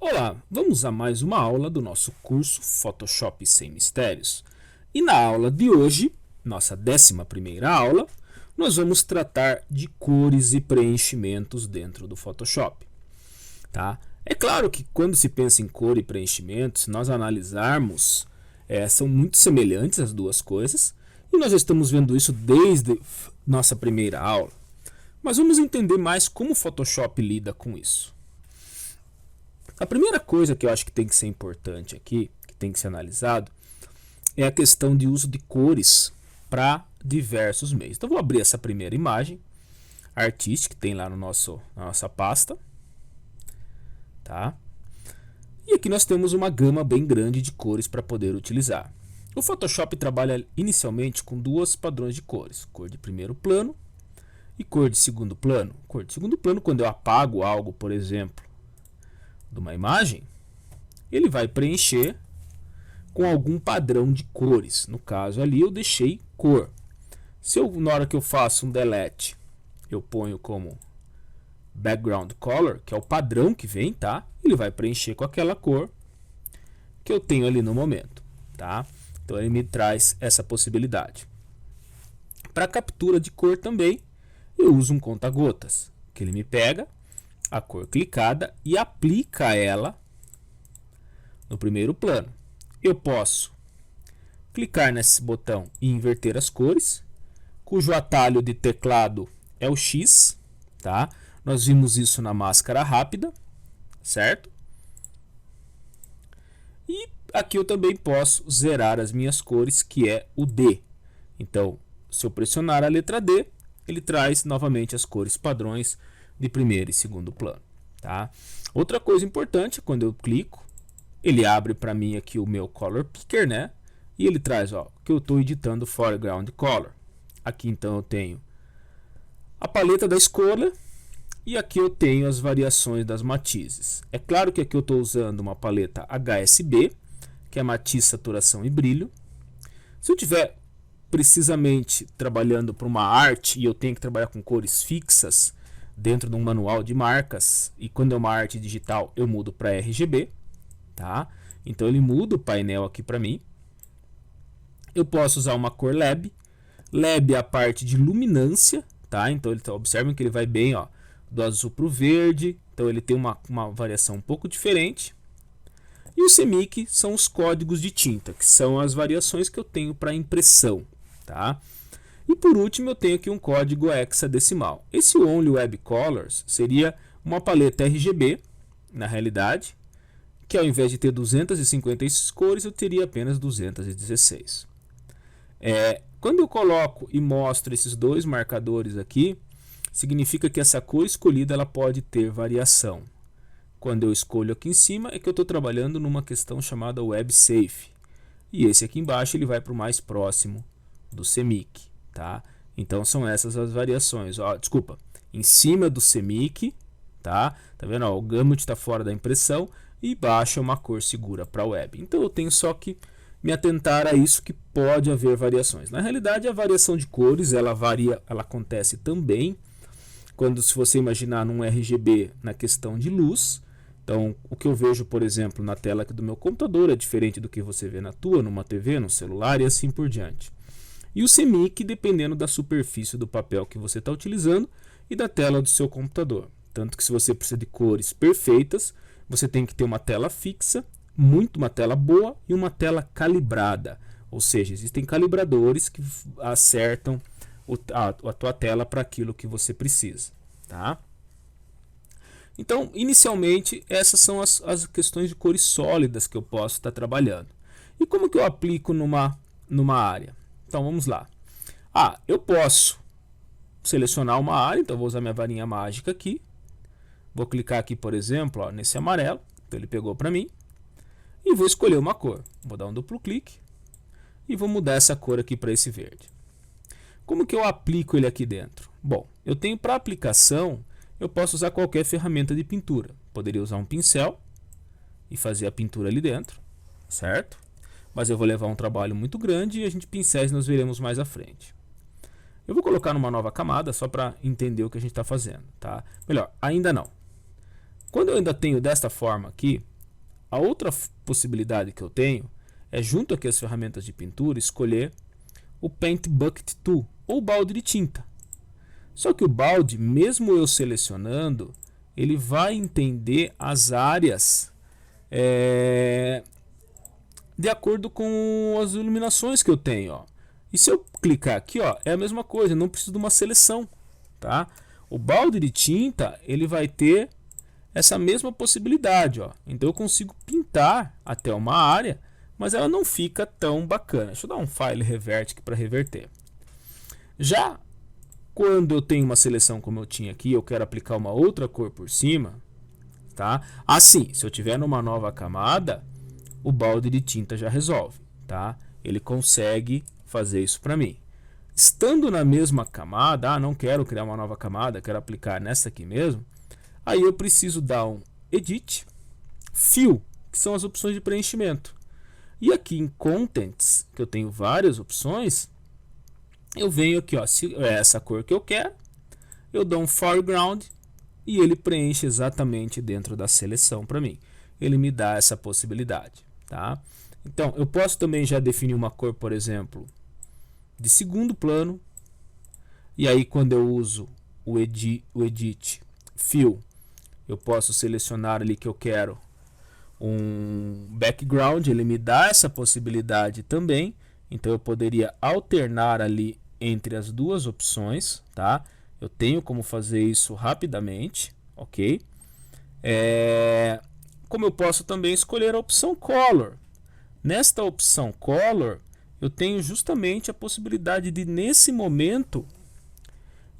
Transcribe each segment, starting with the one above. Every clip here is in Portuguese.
Olá, vamos a mais uma aula do nosso curso Photoshop Sem Mistérios. E na aula de hoje, nossa 11ª aula, nós vamos tratar de cores e preenchimentos dentro do Photoshop. Tá? É claro que quando se pensa em cor e preenchimento, se nós analisarmos, são muito semelhantes as duas coisas, e nós já estamos vendo isso desde nossa primeira aula. Mas vamos entender mais como o Photoshop lida com isso. A primeira coisa que eu acho que tem que ser importante aqui, que tem que ser analisado, é a questão de uso de cores para diversos meios. Então vou abrir essa primeira imagem, Artist, que tem lá no na nossa pasta. Tá? E aqui nós temos uma gama bem grande de cores para poder utilizar. O Photoshop trabalha inicialmente com duas padrões de cores, cor de primeiro plano e cor de segundo plano. Cor de segundo plano, quando eu apago algo, por exemplo, de uma imagem, ele vai preencher com algum padrão de cores. No caso ali eu deixei cor. Se eu, na hora que eu faço um delete, eu ponho como background color, que é o padrão que vem, tá? Ele vai preencher com aquela cor que eu tenho ali no momento, tá? Então ele me traz essa possibilidade. Para captura de cor também, eu uso um conta-gotas, que ele me pega a cor clicada e aplica ela no primeiro plano. Eu posso clicar nesse botão e inverter as cores, cujo atalho de teclado é o X, tá? Nós vimos isso na máscara rápida, certo? E aqui eu também posso zerar as minhas cores, que é o D. Então, se eu pressionar a letra D, ele traz novamente as cores padrões de primeiro e segundo plano, tá? Outra coisa importante, quando eu clico, ele abre para mim aqui o meu Color Picker, né? E ele traz, ó, que eu estou editando Foreground Color. Aqui então eu tenho a paleta da escolha e aqui eu tenho as variações das matizes. É claro que aqui eu estou usando uma paleta HSB, que é matiz, saturação e brilho. Se eu tiver precisamente trabalhando para uma arte e eu tenho que trabalhar com cores fixas dentro de um manual de marcas, e quando é uma arte digital eu mudo para RGB, tá? Então ele muda o painel aqui para mim. Eu posso usar uma cor Lab. Lab é a parte de luminância, tá? Então observem que ele vai bem, ó, do azul para o verde, então ele tem uma variação um pouco diferente. E o CMYK são os códigos de tinta, que são as variações que eu tenho para impressão, tá? E por último eu tenho aqui um código hexadecimal. Esse Only Web Colors seria uma paleta RGB, na realidade, que ao invés de ter 256 cores, eu teria apenas 216. Quando eu coloco e mostro esses dois marcadores aqui, significa que essa cor escolhida ela pode ter variação. Quando eu escolho aqui em cima, é que eu estou trabalhando numa questão chamada Web Safe. E esse aqui embaixo ele vai para o mais próximo do CMYK. Tá? Então são essas as variações. Ó, desculpa, em cima do CMYK, tá? Tá vendo? Ó, o gamut está fora da impressão e baixo é uma cor segura para a web. Então eu tenho só que me atentar a isso, que pode haver variações. Na realidade, a variação de cores ela varia, ela acontece também quando, se você imaginar num RGB na questão de luz. Então o que eu vejo, por exemplo, na tela aqui do meu computador é diferente do que você vê na tua, numa TV, no celular e assim por diante. E o CMYK dependendo da superfície do papel que você está utilizando e da tela do seu computador. Tanto que se você precisa de cores perfeitas, você tem que ter uma tela fixa, uma tela boa e uma tela calibrada. Ou seja, existem calibradores que acertam a tua tela para aquilo que você precisa. Tá? Então, inicialmente, essas são as questões de cores sólidas que eu posso estar trabalhando. E como que eu aplico numa área? Então vamos lá. Eu posso selecionar uma área, então vou usar minha varinha mágica aqui. Vou clicar aqui, por exemplo, ó, nesse amarelo, então ele pegou para mim. E vou escolher uma cor. Vou dar um duplo clique e vou mudar essa cor aqui para esse verde. Como que eu aplico ele aqui dentro? Bom, eu tenho para aplicação, eu posso usar qualquer ferramenta de pintura. Poderia usar um pincel e fazer a pintura ali dentro, certo? Mas eu vou levar um trabalho muito grande e pincéis nós veremos mais à frente. Eu vou colocar numa nova camada só para entender o que a gente está fazendo, tá? Melhor, ainda não. Quando eu ainda tenho desta forma aqui, a outra possibilidade que eu tenho é, junto aqui às ferramentas de pintura, escolher o Paint Bucket Tool, ou balde de tinta. Só que o balde, mesmo eu selecionando, ele vai entender as áreas de acordo com as iluminações que eu tenho. Ó. E se eu clicar aqui, ó, é a mesma coisa, eu não preciso de uma seleção. Tá? O balde de tinta, ele vai ter essa mesma possibilidade. Ó. Então eu consigo pintar até uma área, mas ela não fica tão bacana. Deixa eu dar um file revert aqui para reverter. Já quando eu tenho uma seleção como eu tinha aqui, eu quero aplicar uma outra cor por cima, tá? Assim, se eu tiver numa nova camada, o balde de tinta já resolve, tá? Ele consegue fazer isso para mim. Estando na mesma camada, não quero criar uma nova camada, quero aplicar nessa aqui mesmo, aí eu preciso dar um Edit, Fill, que são as opções de preenchimento. E aqui em Contents, que eu tenho várias opções, eu venho aqui, ó, se é essa cor que eu quero, eu dou um Foreground e ele preenche exatamente dentro da seleção para mim. Ele me dá essa possibilidade, tá? Então, eu posso também já definir uma cor, por exemplo, de segundo plano. E aí, quando eu uso o Edit Fill, eu posso selecionar ali que eu quero um background, ele me dá essa possibilidade também. Então eu poderia alternar ali entre as duas opções, tá? Eu tenho como fazer isso rapidamente, ok? Como eu posso também escolher a opção Color. Nesta opção Color, eu tenho justamente a possibilidade de, nesse momento,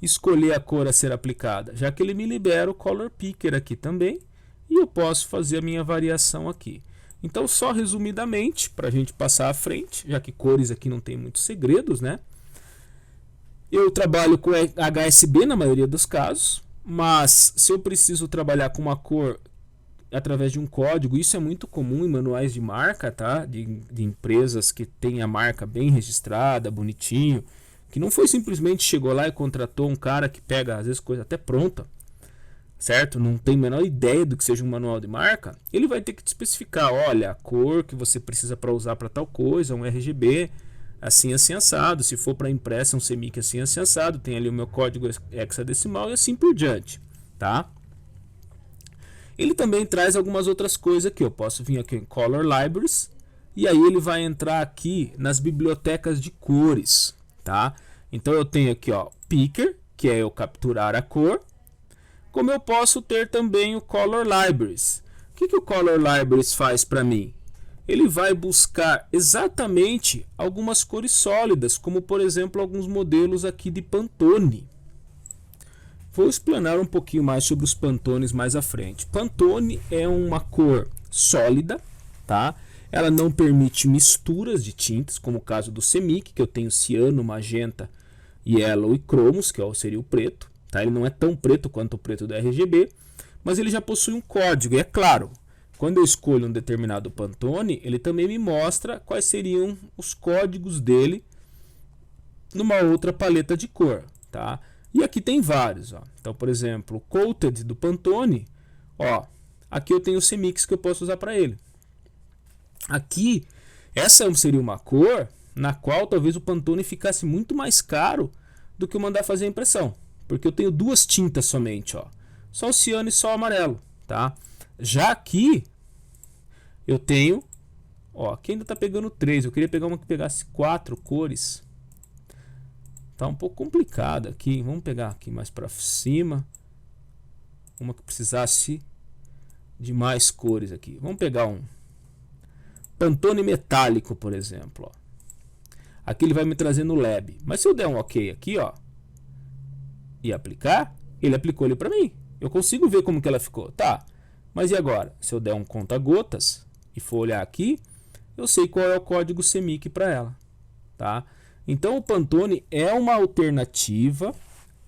escolher a cor a ser aplicada, já que ele me libera o Color Picker aqui também, e eu posso fazer a minha variação aqui. Então, só resumidamente, para a gente passar à frente, já que cores aqui não tem muitos segredos, né? Eu trabalho com HSB na maioria dos casos, mas se eu preciso trabalhar com uma cor através de um código, isso é muito comum em manuais de marca, tá? De empresas que têm a marca bem registrada, bonitinho, que não foi simplesmente chegou lá e contratou um cara que pega, às vezes, coisa até pronta, certo? Não tem a menor ideia do que seja um manual de marca. Ele vai ter que te especificar, olha, a cor que você precisa para usar para tal coisa, um RGB, assim, assim, assado. Se for para impressa, um CMYK assim, assim, assado. Tem ali o meu código hexadecimal e assim por diante, tá? Ele também traz algumas outras coisas aqui. Eu posso vir aqui em Color Libraries e aí ele vai entrar aqui nas bibliotecas de cores, tá? Então eu tenho aqui, ó, Picker, que é eu capturar a cor. Como eu posso ter também o Color Libraries. O que o Color Libraries faz para mim? Ele vai buscar exatamente algumas cores sólidas, como por exemplo alguns modelos aqui de Pantone. Vou explanar um pouquinho mais sobre os Pantones mais à frente. Pantone é uma cor sólida, tá? Ela não permite misturas de tintas, como o caso do CMYK, que eu tenho ciano, magenta, yellow e cromos, que seria o preto. Tá? Ele não é tão preto quanto o preto do RGB, mas ele já possui um código. E é claro, quando eu escolho um determinado Pantone, ele também me mostra quais seriam os códigos dele numa outra paleta de cor. Tá? E aqui tem vários. Ó. Então, por exemplo, o Coated do Pantone, ó, aqui eu tenho o CMYK que eu posso usar para ele. Aqui, essa seria uma cor na qual talvez o Pantone ficasse muito mais caro do que eu mandar fazer a impressão. Porque eu tenho duas tintas somente, ó. Só o ciano e só o amarelo, tá? Já aqui, eu tenho, ó, aqui ainda tá pegando 3. Eu queria pegar uma que pegasse 4 cores. Tá um pouco complicado aqui. Vamos pegar aqui mais para cima. Uma que precisasse de mais cores aqui. Vamos pegar um Pantone metálico, por exemplo, ó. Aqui ele vai me trazer no Lab. Mas se eu der um OK aqui, ó, e aplicar, ele aplicou ele para mim. Eu consigo ver como que ela ficou, tá? Mas e agora? Se eu der um conta-gotas e for olhar aqui, eu sei qual é o código CMYK para ela, tá? Então o Pantone é uma alternativa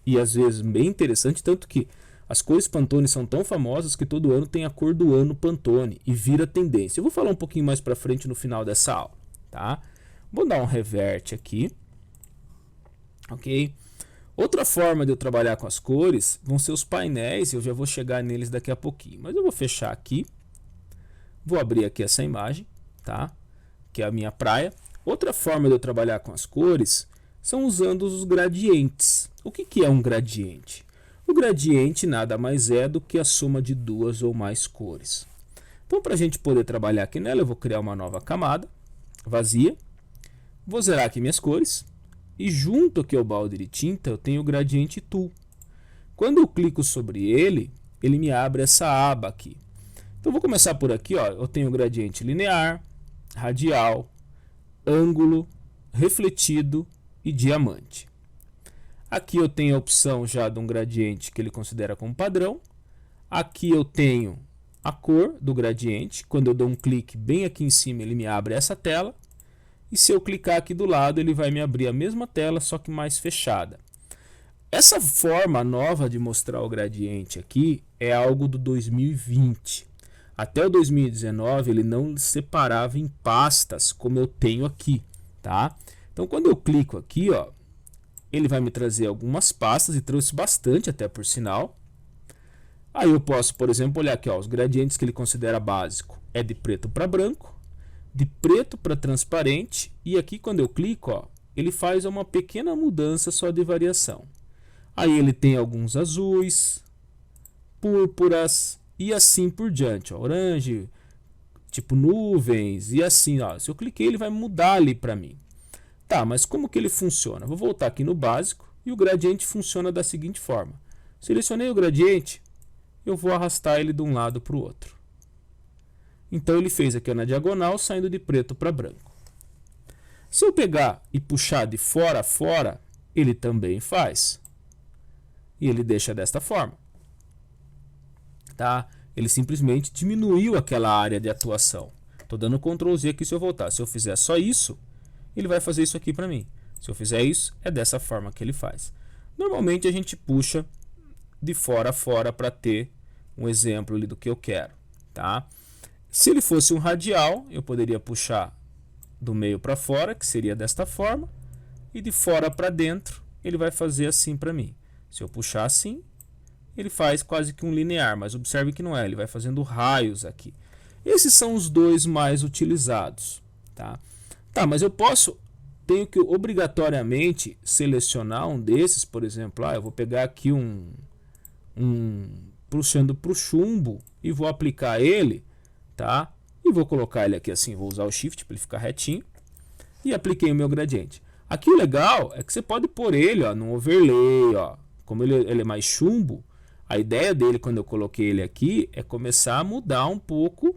e às vezes bem interessante, tanto que as cores Pantone são tão famosas que todo ano tem a cor do ano Pantone e vira tendência. Eu vou falar um pouquinho mais para frente no final dessa aula, tá? Vou dar um revert aqui, ok? Outra forma de eu trabalhar com as cores vão ser os painéis, eu já vou chegar neles daqui a pouquinho. Mas eu vou fechar aqui, Vou abrir aqui essa imagem, tá? Que é a minha praia. Outra forma de eu trabalhar com as cores são usando os gradientes. O que é um gradiente? O gradiente nada mais é do que a soma de duas ou mais cores. Então, para a gente poder trabalhar aqui nela, eu vou criar uma nova camada vazia. Vou zerar aqui minhas cores. E junto aqui ao balde de tinta, eu tenho o gradiente tool. Quando eu clico sobre ele, ele me abre essa aba aqui. Então, vou começar por aqui, ó. Eu tenho o gradiente linear, radial, ângulo, refletido e diamante. Aqui eu tenho a opção já de um gradiente que ele considera como padrão. Aqui eu tenho a cor do gradiente. Quando eu dou um clique bem aqui em cima, ele me abre essa tela. E se eu clicar aqui do lado, ele vai me abrir a mesma tela, só que mais fechada. Essa forma nova de mostrar o gradiente aqui é algo do 2020. Até o 2019 ele não separava em pastas como eu tenho aqui, tá? Então quando eu clico aqui, ó, ele vai me trazer algumas pastas e trouxe bastante até por sinal. Aí eu posso, por exemplo, olhar aqui, ó, os gradientes que ele considera básico é de preto para branco, de preto para transparente, e aqui quando eu clico, ó, ele faz uma pequena mudança só de variação. Aí ele tem alguns azuis, púrpuras e assim por diante, ó, orange, tipo nuvens e assim, ó. Se eu cliquei, ele vai mudar ali para mim. Tá, mas como que ele funciona? Vou voltar aqui no básico e o gradiente funciona da seguinte forma. Selecionei o gradiente, eu vou arrastar ele de um lado para o outro. Então ele fez aqui na diagonal, saindo de preto para branco. Se eu pegar e puxar de fora a fora, ele também faz. E ele deixa desta forma. Tá? Ele simplesmente diminuiu aquela área de atuação. Estou dando Ctrl Z aqui se eu voltar. Se eu fizer só isso, ele vai fazer isso aqui para mim. Se eu fizer isso, é dessa forma que ele faz. Normalmente a gente puxa de fora a fora para ter um exemplo ali do que eu quero. Tá? Se ele fosse um radial, eu poderia puxar do meio para fora, que seria desta forma, e de fora para dentro, ele vai fazer assim para mim. Se eu puxar assim, ele faz quase que um linear, mas observe que não é, ele vai fazendo raios aqui. Esses são os dois mais utilizados. Tá, mas eu tenho que obrigatoriamente selecionar um desses, por exemplo, eu vou pegar aqui puxando para o chumbo e vou aplicar ele, tá? E vou colocar ele aqui assim, vou usar o Shift para ele ficar retinho e apliquei o meu gradiente. Aqui o legal é que você pode pôr ele, ó, no overlay, ó. Como ele é mais chumbo, a ideia dele quando eu coloquei ele aqui é começar a mudar um pouco.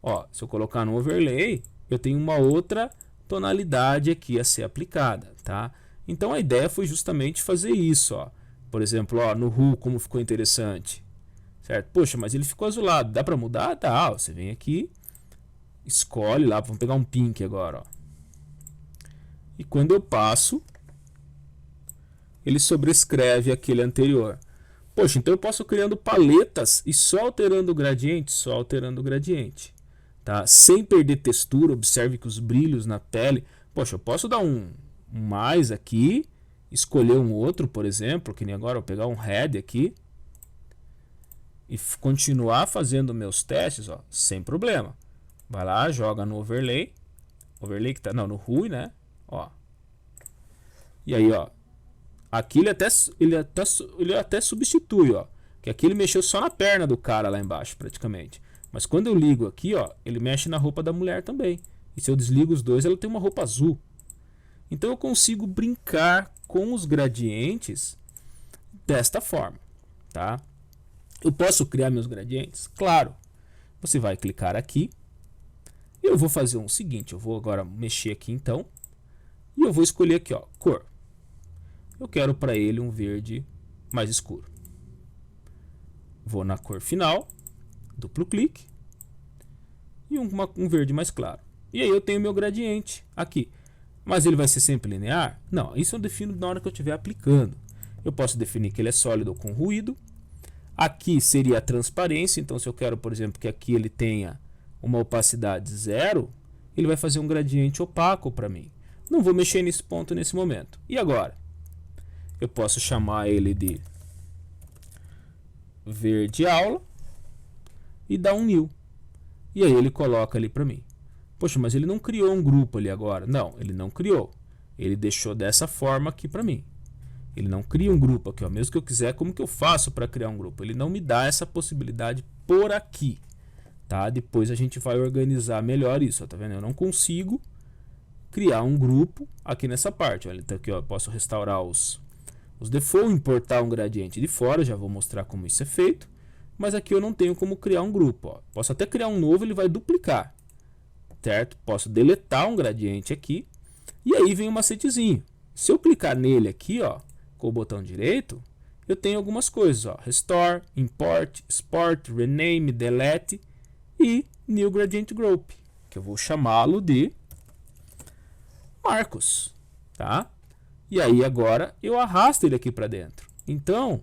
Ó, se eu colocar no overlay, eu tenho uma outra tonalidade aqui a ser aplicada, tá? Então a ideia foi justamente fazer isso, ó. Por exemplo, ó, no Ru, como ficou interessante, certo? Poxa, mas ele ficou azulado, dá para mudar? Dá, ó, você vem aqui, escolhe lá, vamos pegar um pink agora, ó. E quando eu passo, ele sobrescreve aquele anterior. Poxa, então eu posso criando paletas e só alterando o gradiente, tá? Sem perder textura. Observe que os brilhos na pele, poxa, eu posso dar um mais aqui, escolher um outro, por exemplo, que nem agora eu vou pegar um red aqui e continuar fazendo meus testes, ó, sem problema. Vai lá, joga no overlay que tá, não, no Ru, né? Ó. E aí, ó, aqui ele até substitui, ó, que aqui ele mexeu só na perna do cara lá embaixo, praticamente. Mas quando eu ligo aqui, ó, ele mexe na roupa da mulher também. E se eu desligo os dois, ela tem uma roupa azul. Então eu consigo brincar com os gradientes desta forma, tá? Eu posso criar meus gradientes? Claro. Você vai clicar aqui. E eu vou fazer o seguinte, eu vou agora mexer aqui então. E eu vou escolher aqui, ó, cor. Eu quero para ele um verde mais escuro. Vou na cor final, duplo clique e um verde mais claro. E aí eu tenho meu gradiente aqui. Mas ele vai ser sempre linear? Não, isso eu defino na hora que eu estiver aplicando. Eu posso definir que ele é sólido ou com ruído. Aqui seria a transparência, então se eu quero, por exemplo, que aqui ele tenha uma opacidade 0, ele vai fazer um gradiente opaco para mim. Não vou mexer nesse ponto nesse momento. E agora? Eu posso chamar ele de verde aula e dar um new. E aí ele coloca ali para mim. Poxa, mas ele não criou um grupo ali agora. Não, ele não criou. Ele deixou dessa forma aqui para mim. Ele não cria um grupo aqui, ó. Mesmo que eu quiser, como que eu faço para criar um grupo? Ele não me dá essa possibilidade por aqui, tá? Depois a gente vai organizar melhor isso, ó, tá vendo? Eu não consigo criar um grupo aqui nessa parte. Olha, tá aqui, ó, eu posso restaurar os default, importar um gradiente de fora, já vou mostrar como isso é feito. Mas aqui eu não tenho como criar um grupo, ó. Posso até criar um novo, ele vai duplicar, certo? Posso deletar um gradiente aqui e aí vem um macetezinho. Se eu clicar nele aqui, ó, com o botão direito, eu tenho algumas coisas, ó, Restore, Import, Export, Rename, Delete e New Gradient Group, que eu vou chamá-lo de Marcos, tá? E aí agora eu arrasto ele aqui para dentro. Então,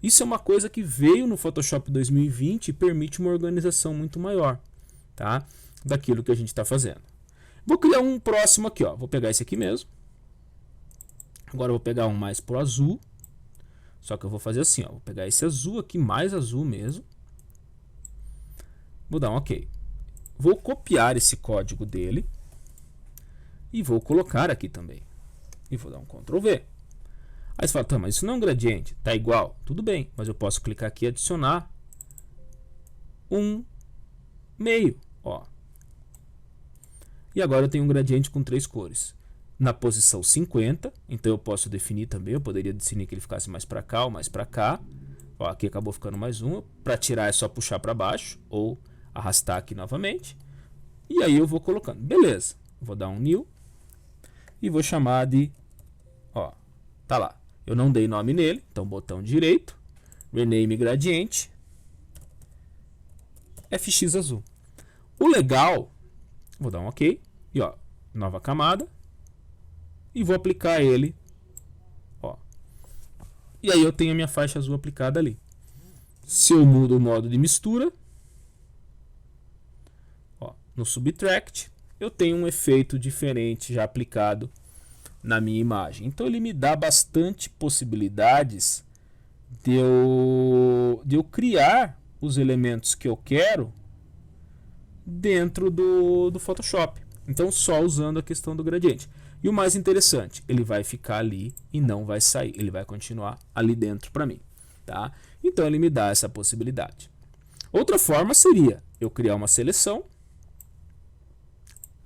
isso é uma coisa que veio no Photoshop 2020 e permite uma organização muito maior, tá? Daquilo que a gente está fazendo. Vou criar um próximo aqui, ó. Vou pegar esse aqui mesmo. Agora eu vou pegar um mais pro azul. Só que eu vou fazer assim, ó. Vou pegar esse azul aqui, mais azul mesmo. Vou dar um OK. Vou copiar esse código dele. E vou colocar aqui também. E vou dar um Ctrl V. Aí você fala, tá, mas isso não é um gradiente. Tá igual. Tudo bem. Mas eu posso clicar aqui e adicionar um meio, ó. E agora eu tenho um gradiente com 3 cores. Na posição 50, então eu posso definir também, eu poderia definir que ele ficasse mais para cá ou mais para cá. Ó, aqui acabou ficando mais uma. Para tirar é só puxar para baixo ou arrastar aqui novamente. E aí eu vou colocando. Beleza. Vou dar um new e vou chamar de, ó, tá lá. Eu não dei nome nele, então botão direito, rename gradiente, FX azul. O legal, vou dar um OK e ó, nova camada. E vou aplicar ele, ó. E aí eu tenho a minha faixa azul aplicada ali. Se eu mudo o modo de mistura, ó, no Subtract, eu tenho um efeito diferente já aplicado na minha imagem. Então ele me dá bastante possibilidades de eu criar os elementos que eu quero dentro do Photoshop. Então só usando a questão do gradiente. E o mais interessante, ele vai ficar ali e não vai sair. Ele vai continuar ali dentro para mim, tá? Então ele me dá essa possibilidade. Outra forma seria eu criar uma seleção.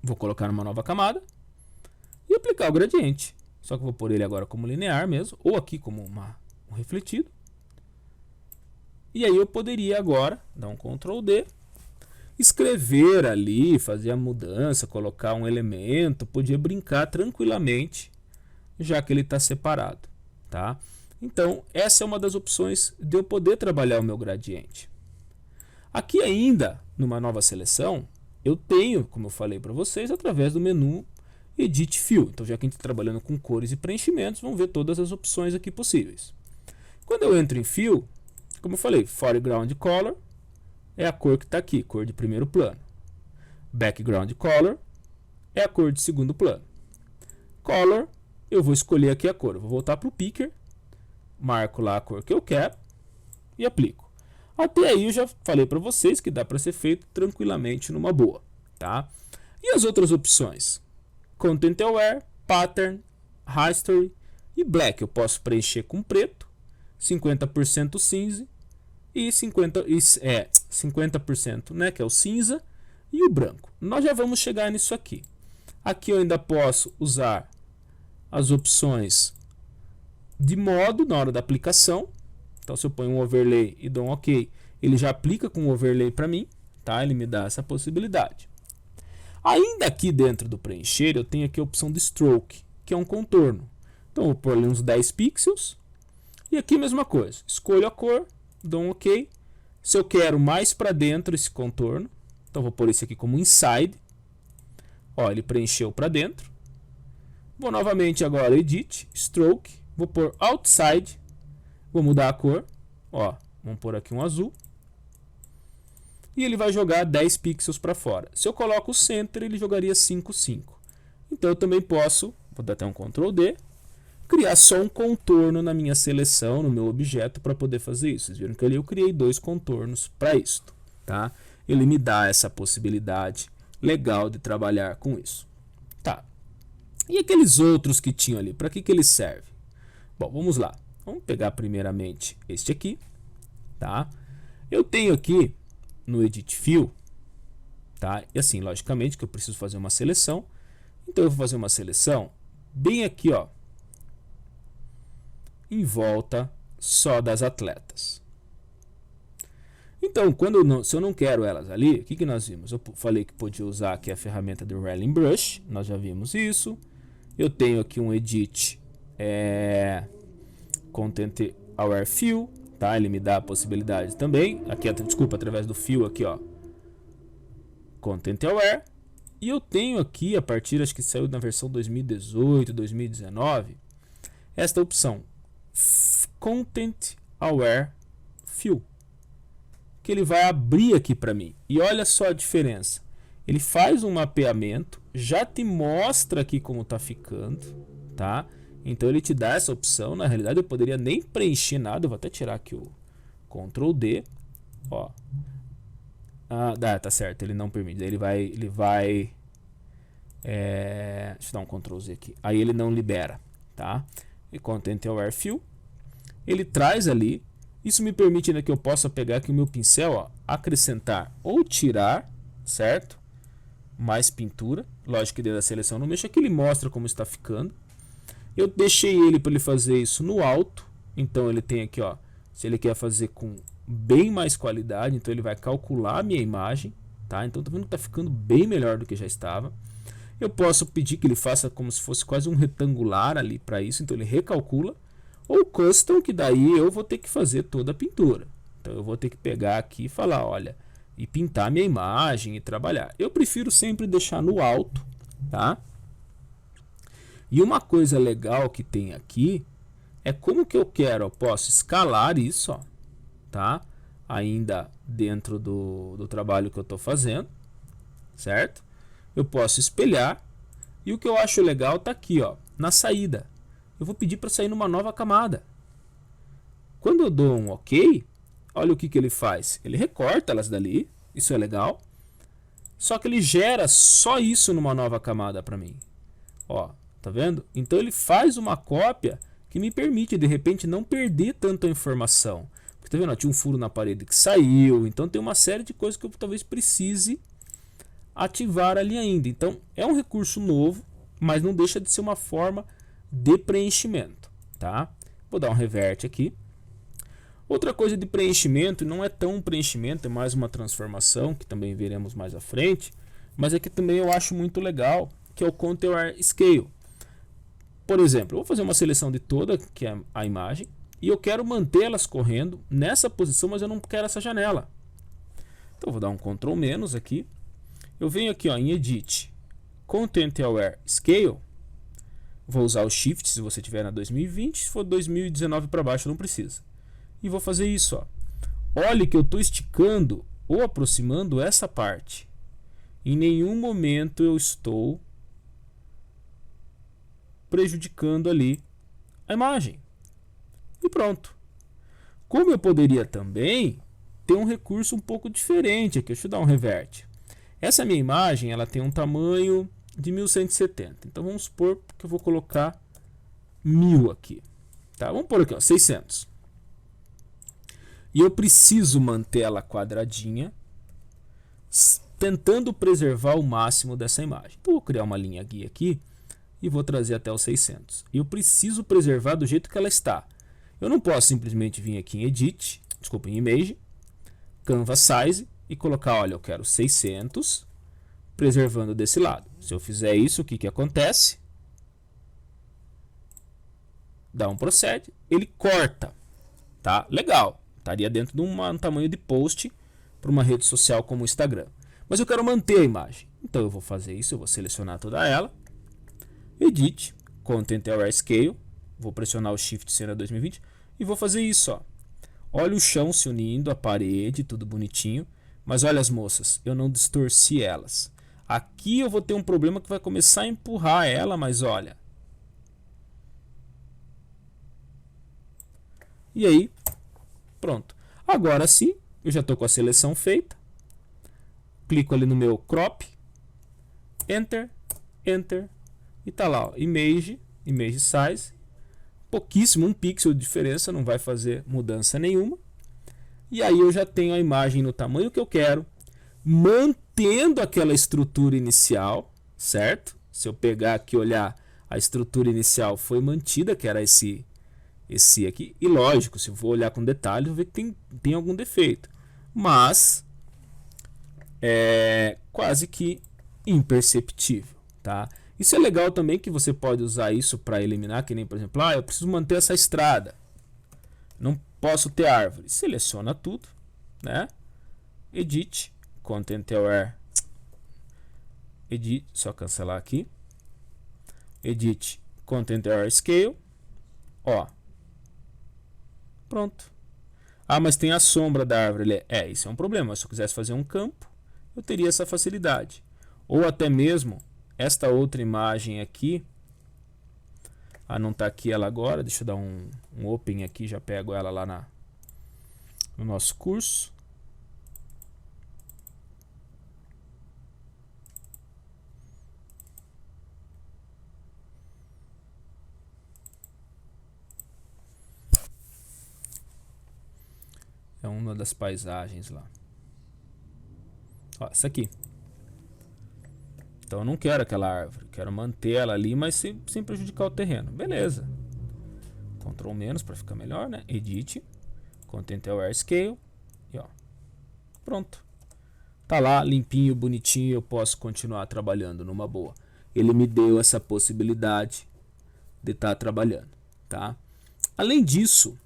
Vou colocar uma nova camada e aplicar o gradiente. Só que eu vou pôr ele agora como linear mesmo, ou aqui como um refletido. E aí eu poderia agora dar um Ctrl D, escrever ali, fazer a mudança, colocar um elemento, podia brincar tranquilamente, já que ele está separado, tá? Então, essa é uma das opções de eu poder trabalhar o meu gradiente. Aqui ainda, numa nova seleção, eu tenho, como eu falei para vocês, através do menu Edit Fill. Então, já que a gente está trabalhando com cores e preenchimentos, vamos ver todas as opções aqui possíveis. Quando eu entro em Fill, como eu falei, Foreground Color, é a cor que está aqui, cor de primeiro plano. Background Color é a cor de segundo plano. Color, eu vou escolher aqui a cor. Eu vou voltar para o Picker, marco lá a cor que eu quero e aplico. Até aí eu já falei para vocês que dá para ser feito tranquilamente numa boa, tá? E as outras opções? Content Aware, Pattern, History e Black. Eu posso preencher com preto, 50% cinza e 50%, né, que é o cinza, e o branco. Nós já vamos chegar nisso aqui. Aqui eu ainda posso usar as opções de modo na hora da aplicação. Então, se eu ponho um overlay e dou um OK, ele já aplica com o overlay para mim, tá? Ele me dá essa possibilidade. Ainda aqui dentro do preencher, eu tenho aqui a opção de stroke, que é um contorno. Então, eu vou pôr ali uns 10 pixels. E aqui a mesma coisa. Escolho a cor, dou um OK. Se eu quero mais para dentro esse contorno, então vou pôr esse aqui como inside. Ó, ele preencheu para dentro. Vou novamente agora Edit, Stroke. Vou pôr outside. Vou mudar a cor. Ó, vamos pôr aqui um azul. E ele vai jogar 10 pixels para fora. Se eu coloco o center, ele jogaria 5, 5. Então eu também posso, vou dar até um Ctrl D, criar só um contorno na minha seleção, no meu objeto, para poder fazer isso. Vocês viram que ali eu criei 2 contornos para isso, tá? ele me dá essa possibilidade legal de trabalhar com isso. Tá. E aqueles outros que tinham ali, para que eles servem? Bom, vamos lá. Vamos pegar primeiramente este aqui, tá? Eu tenho aqui no Edit Fill, tá? E assim, logicamente que eu preciso fazer uma seleção. Então eu vou fazer uma seleção bem aqui, ó, em volta só das atletas. Então, se eu não quero elas ali, o que nós vimos? Eu falei que podia usar aqui a ferramenta do Rallying Brush, nós já vimos isso. Eu tenho aqui um Edit Content Aware Fill, tá? Ele me dá a possibilidade também, aqui, desculpa, através do Fill aqui, ó, Content Aware. E eu tenho aqui, a partir, acho que saiu na versão 2018, 2019, esta opção Content Aware Fill, que ele vai abrir aqui para mim. E olha só a diferença. Ele faz um mapeamento, já te mostra aqui como tá ficando, tá? Então ele te dá essa opção. Na realidade eu poderia nem preencher nada. Eu vou até tirar aqui o Ctrl D, ó. Tá certo, ele não permite. Ele vai deixa eu dar um Ctrl Z aqui. Aí ele não libera, tá? E Content Aware Fill, ele traz ali. Isso me permite, né, que eu possa pegar aqui o meu pincel, ó, acrescentar ou tirar, certo? Mais pintura. Lógico que dentro da seleção não mexa, que ele mostra como está ficando. Eu deixei ele para ele fazer isso no alto. Então ele tem aqui, ó, se ele quer fazer com bem mais qualidade, então ele vai calcular a minha imagem, tá? Então tá vendo que tá ficando bem melhor do que já estava. Eu posso pedir que ele faça como se fosse quase um retangular ali para isso, então ele recalcula. Ou custom, que daí eu vou ter que fazer toda a pintura. Então eu vou ter que pegar aqui e falar, olha, e pintar minha imagem e trabalhar. Eu prefiro sempre deixar no alto, tá? E uma coisa legal que tem aqui é como que eu quero. Eu posso escalar isso, ó, tá? Ainda dentro do trabalho que eu estou fazendo, certo? Eu posso espelhar. E o que eu acho legal tá aqui, ó, na saída. Eu vou pedir para sair numa nova camada. Quando eu dou um OK, olha o que ele faz. Ele recorta elas dali, isso é legal. Só que ele gera só isso numa nova camada para mim. Ó, tá vendo? Então ele faz uma cópia que me permite de repente não perder tanta informação. Porque tá vendo? Ó, tinha um furo na parede que saiu, então tem uma série de coisas que eu talvez precise ativar ali ainda. Então é um recurso novo, mas não deixa de ser uma forma de preenchimento, tá? Vou dar um revert aqui. Outra coisa de preenchimento, não é tão um preenchimento, é mais uma transformação, que também veremos mais à frente, mas é que também eu acho muito legal, que é o Content Aware Scale. Por exemplo, eu vou fazer uma seleção de toda que é a imagem, e eu quero mantê-las correndo nessa posição, mas eu não quero essa janela. Então eu vou dar um Ctrl menos aqui. Eu venho aqui, ó, em Edit, Content Aware Scale. Vou usar o Shift se você tiver na 2020, se for 2019 para baixo não precisa. E vou fazer isso, ó. Olhe que eu estou esticando ou aproximando essa parte. Em nenhum momento eu estou prejudicando ali a imagem. E pronto. Como eu poderia também ter um recurso um pouco diferente aqui. Deixa eu dar um revert. Essa minha imagem, ela tem um tamanho de 1170. Então vamos supor que eu vou colocar 1000 aqui. Tá? Vamos pôr aqui, ó, 600. E eu preciso manter ela quadradinha, tentando preservar o máximo dessa imagem. Então vou criar uma linha guia aqui e vou trazer até os 600. E eu preciso preservar do jeito que ela está. Eu não posso simplesmente vir aqui em Edit, desculpa, em Image, Canvas Size e colocar, olha, eu quero 600, preservando desse lado. Se eu fizer isso, o que acontece? Dá um procede, ele corta, tá? Legal, estaria dentro de um tamanho de post para uma rede social como o Instagram. Mas eu quero manter a imagem, então eu vou fazer isso, eu vou selecionar toda ela, Edit, Content Aware Scale, vou pressionar o Shift Cena 2020 e vou fazer isso, ó. Olha o chão se unindo, a parede, tudo bonitinho, mas olha as moças, eu não distorci elas. Aqui eu vou ter um problema que vai começar a empurrar ela, mas olha. E aí, pronto. Agora sim, eu já estou com a seleção feita. clico ali no meu crop, enter, enter, e tá lá, ó, image size, pouquíssimo, 1 pixel de diferença, não vai fazer mudança nenhuma. E aí eu já tenho a imagem no tamanho que eu quero, mantendo aquela estrutura inicial, certo? Se eu pegar aqui e olhar, a estrutura inicial foi mantida, que era esse aqui. E lógico, se eu for olhar com detalhe, eu vou ver que tem algum defeito. Mas é quase que imperceptível, tá? Isso é legal também, que você pode usar isso para eliminar, que nem, por exemplo, eu preciso manter essa estrada, não posso ter árvore. Seleciona tudo, né? Edit, Content Aware, Edit, só cancelar aqui. Edit, Content Aware Scale, ó, pronto. Ah, mas tem a sombra da árvore. Isso é um problema. Se eu quisesse fazer um campo, eu teria essa facilidade. Ou até mesmo esta outra imagem aqui. Ah, não está aqui ela agora. Deixa eu dar um open aqui, já pego ela lá no nosso curso. É uma das paisagens lá. Ó, essa aqui. Então eu não quero aquela árvore, quero manter ela ali, mas sem prejudicar o terreno. Beleza. Ctrl menos para ficar melhor, né? Edit, Content Aware Scale, e ó, pronto. Tá lá, limpinho, bonitinho, eu posso continuar trabalhando numa boa. Ele me deu essa possibilidade de estar trabalhando, tá? Além disso,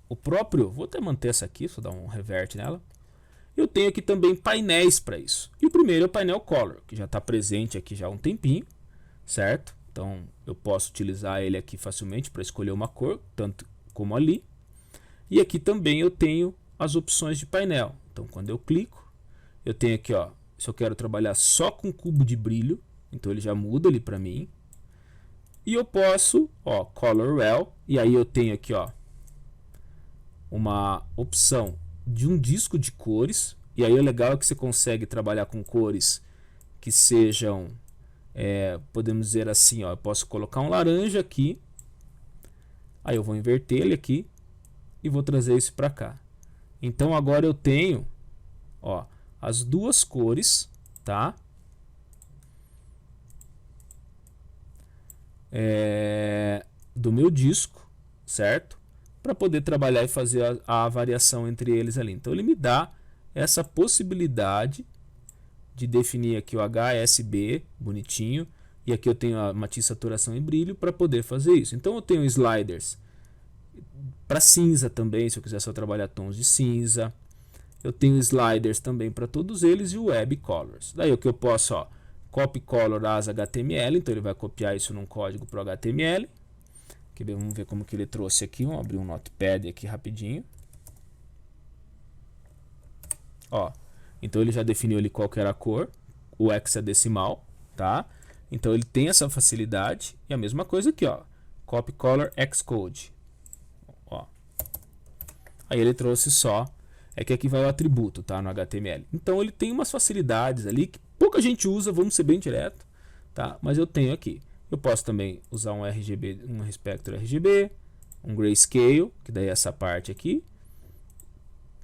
o próprio, vou até manter essa aqui, só dar um revert nela. Eu tenho aqui também painéis para isso. E o primeiro é o painel Color, que já está presente aqui já há um tempinho, certo? Então eu posso utilizar ele aqui facilmente para escolher uma cor, tanto como ali. E aqui também eu tenho as opções de painel. Então quando eu clico, eu tenho aqui, ó, se eu quero trabalhar só com cubo de brilho, então ele já muda ali para mim. E eu posso, ó, Color Well, e aí eu tenho aqui, ó, uma opção de um disco de cores, e aí o legal é que você consegue trabalhar com cores que sejam, podemos dizer assim, ó, eu posso colocar um laranja aqui, aí eu vou inverter ele aqui e vou trazer isso para cá. Então agora eu tenho, ó, as duas cores, tá? Do meu disco, certo? Para poder trabalhar e fazer a variação entre eles ali. Então ele me dá essa possibilidade de definir aqui o HSB bonitinho, e aqui eu tenho a matiz, saturação e brilho para poder fazer isso. Então eu tenho sliders para cinza também, se eu quiser só trabalhar tons de cinza. Eu tenho sliders também para todos eles e o Web Colors. Daí o que eu posso, ó, Copy Color as HTML, então ele vai copiar isso num código para o HTML. Vamos ver como que ele trouxe aqui. Vamos abrir um Notepad aqui rapidinho. Ó, então ele já definiu ali qual que era a cor, o hexadecimal, tá? Então ele tem essa facilidade. E a mesma coisa aqui, ó, Copy Color Xcode. Ó. Aí ele trouxe só, é que aqui vai o atributo, tá, no HTML. Então ele tem umas facilidades ali que pouca gente usa, vamos ser bem direto, tá? Mas eu tenho aqui. Eu posso também usar um RGB, um espectro RGB, um Grayscale, que daí é essa parte aqui.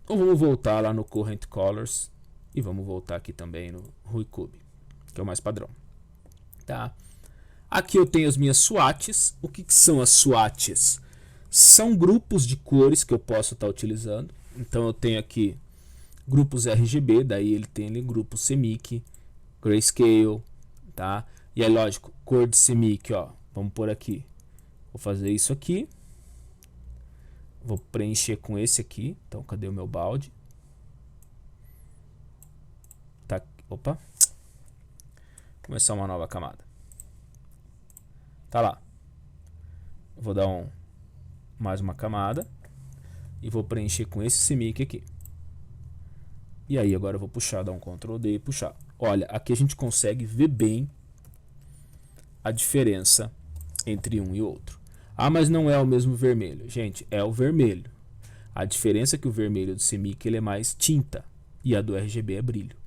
Ou vamos voltar lá no Current Colors e vamos voltar aqui também no RuiCube, que é o mais padrão. Tá? Aqui eu tenho as minhas swatches. O que são as swatches? São grupos de cores que eu posso estar utilizando. Então eu tenho aqui grupos RGB, daí ele tem ali grupo CMYK, Grayscale, tá? E aí, lógico, cor de CMYK, ó, vamos por aqui. Vou fazer isso aqui. Vou preencher com esse aqui. Então, cadê o meu balde? Tá, opa. Começar uma nova camada. Tá lá. Vou dar mais uma camada. E vou preencher com esse CMYK aqui. E aí, agora eu vou puxar, dar um Ctrl D e puxar. Olha, aqui a gente consegue ver bem a diferença entre um e outro. Ah, mas não é o mesmo vermelho. Gente, é o vermelho. A diferença é que o vermelho do CMYK ele é mais tinta e a do RGB é brilho.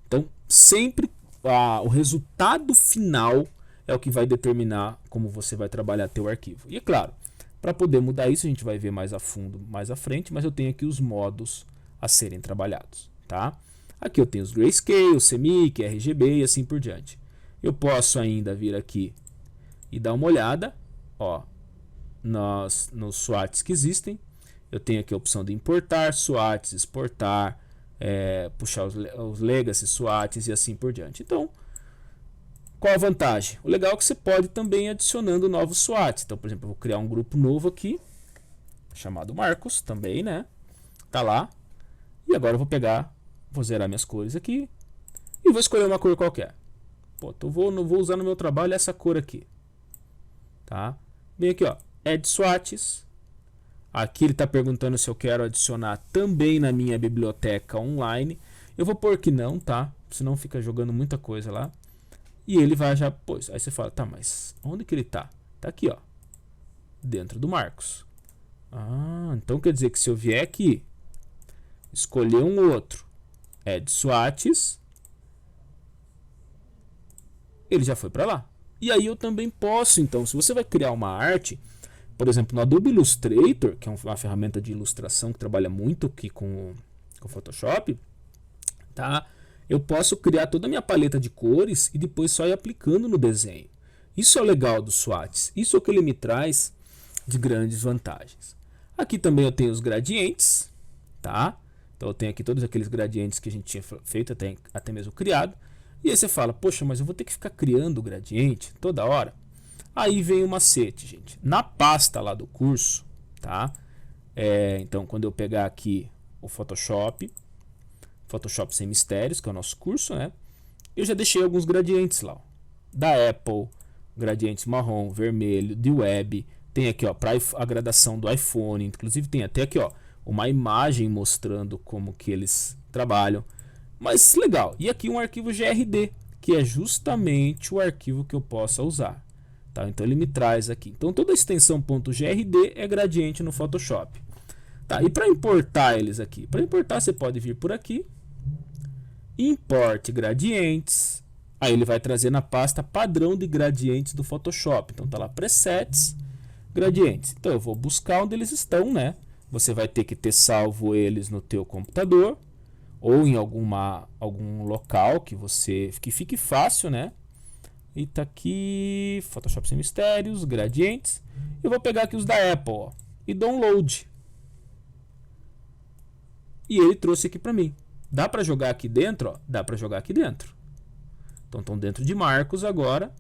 Então, sempre o resultado final é o que vai determinar como você vai trabalhar teu arquivo. E é claro, para poder mudar isso a gente vai ver mais a fundo mais à frente, mas eu tenho aqui os modos a serem trabalhados, tá? Aqui eu tenho os Grayscale, CMYK, RGB e assim por diante. Eu posso ainda vir aqui e dar uma olhada, ó, nos SWATs que existem. Eu tenho aqui a opção de importar SWATs, exportar, puxar os legacy SWATs e assim por diante. Então, qual a vantagem? O legal é que você pode também ir adicionando novos SWATs. Então, por exemplo, eu vou criar um grupo novo aqui, chamado Marcos, também, né? Tá lá. E agora eu vou pegar, vou zerar minhas cores aqui e vou escolher uma cor qualquer. Pô, não vou usar no meu trabalho essa cor aqui, tá? Vem aqui, ó, Add SWATs. Aqui ele está perguntando se eu quero adicionar também na minha biblioteca online. Eu vou pôr que não, tá? Senão fica jogando muita coisa lá. E ele vai já pôs. Aí você fala, tá, mas onde que ele tá? Tá aqui, ó, dentro do Marcos. Ah, então quer dizer que se eu vier aqui, escolher um outro, Add SWATs, ele já foi para lá. E aí eu também posso, então, se você vai criar uma arte, por exemplo, no Adobe Illustrator, que é uma ferramenta de ilustração que trabalha muito aqui com o Photoshop, tá? Eu posso criar toda a minha paleta de cores e depois só ir aplicando no desenho. Isso é o legal dos SWATs. Isso é o que ele me traz de grandes vantagens. Aqui também eu tenho os gradientes, tá? Então eu tenho aqui todos aqueles gradientes que a gente tinha feito, até mesmo criado. E aí você fala, poxa, mas eu vou ter que ficar criando o gradiente toda hora? Aí vem o macete, gente. Na pasta lá do curso, tá? Então, quando eu pegar aqui o Photoshop Sem Mistérios, que é o nosso curso, né? Eu já deixei alguns gradientes lá, ó. Da Apple, gradientes marrom, vermelho, de web. Tem aqui, ó, para a gradação do iPhone. Inclusive tem até aqui, ó, uma imagem mostrando como que eles trabalham. Mas legal. E aqui um arquivo GRD, que é justamente o arquivo que eu possa usar. Tá? Então ele me traz aqui. Então toda a extensão .grd é gradiente no Photoshop. Tá? E para importar eles aqui? Para importar você pode vir por aqui. Importe gradientes. Aí ele vai trazer na pasta padrão de gradientes do Photoshop. Então tá lá presets, gradientes. Então eu vou buscar onde eles estão, né? Você vai ter que ter salvo eles no teu computador ou em algum local que fique fácil, né? E tá aqui Photoshop Sem Mistérios, gradientes. Eu vou pegar aqui os da Apple, ó, e download. E ele trouxe aqui para mim. Dá para jogar aqui dentro, ó? Dá para jogar aqui dentro. Então estão dentro de Marcos agora,